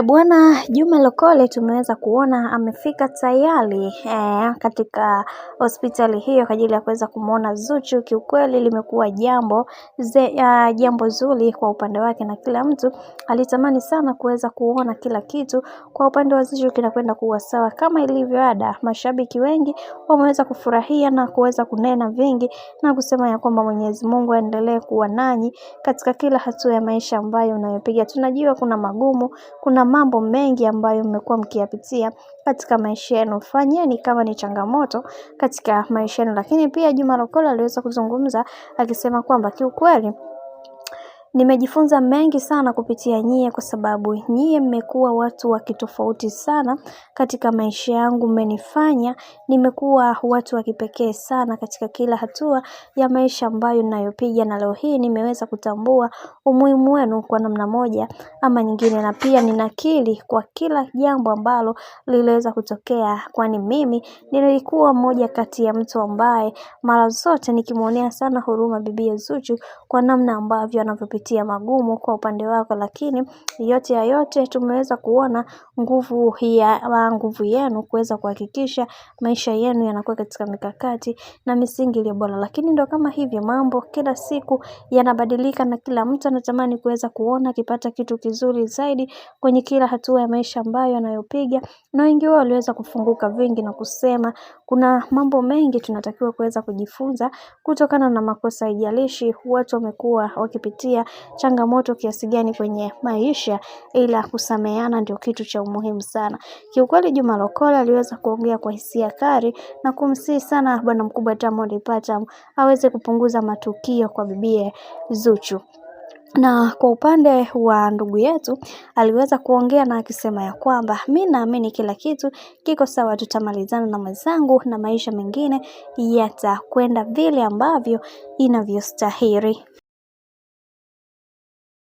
Bwana Juma Lokole tumeweza kuona amefika tayari katika hospitali hiyo kwa ajili ya kuweza kumuona Zuchu. Kiukweli limekuwa jambo zuri kwa upande wake, na kila mtu alitamani sana kuweza kuona kila kitu kwa upande wa Zuchu kinakwenda kuwa sawa kama ilivyo ada. Mashabiki wengi wameweza kufurahia na kuweza kunena vingi na kusema ya kwamba Mwenyezi Mungu aendelee kuwa nanyi katika kila hatua ya maisha ambayo unayopiga. Tunajua kuna magumu, kuna mambo mengi ambayo mmekuwa mkiyapitia katika maisha yenu. Fanyeni kama ni changamoto katika maisha yenu. Lakini pia Juma Lokole aliweza kuzungumza akisema kwamba kiukweli nimejifunza mengi sana kupitia nyie, kwa sababu nyie mmekuwa watu wa kitofauti sana katika maisha yangu. Mmenifanya nimekuwa watu wa kipekee sana katika kila hatua ya maisha ambayo ninayopiga, na leo hii nimeweza kutambua umuhimu wenu kwa namna moja ama nyingine, na pia ninakiri kwa kila jambo ambalo liliweza kutokea, kwani mimi nilikuwa mmoja kati ya mtu ambaye mara zote nikimuonea sana huruma bibi Zuchu kwa namna ambavyo anavyopitia magumu kwa upande wako. Lakini yote ya yote tumeweza kuona nguvu yenu kuweza kuhakikisha maisha yenu yanakuwa katika mikakati na misingi iliyo bora. Lakini ndo kama hivyo, mambo kila siku yanabadilika na kila mtu anatamani kuweza kuona akipata kitu kizuri zaidi kwenye kila hatua ya maisha ambayo anayopiga, na wengi wao waliweza kufunguka vingi na kusema kuna mambo mengi tunatakiwa kuweza kujifunza kutokana na makosa. Haijalishi watu wamekuwa wakipitia changamoto kiasi gani kwenye maisha, ila kusameheana ndio kitu cha umuhimu sana. Kiukweli Juma Lokole aliweza kuongea kwa hisia kali na kumsihi sana bwana mkubwa Diamond Platnumz aweze kupunguza matukio kwa bibie Zuchu. Na kwa upande wa ndugu yetu aliweza kuongea na akisema ya kwamba mimi naamini kila kitu kiko sawa, tutamalizana na mwenzangu na maisha mengine yatakwenda vile ambavyo inavyostahili.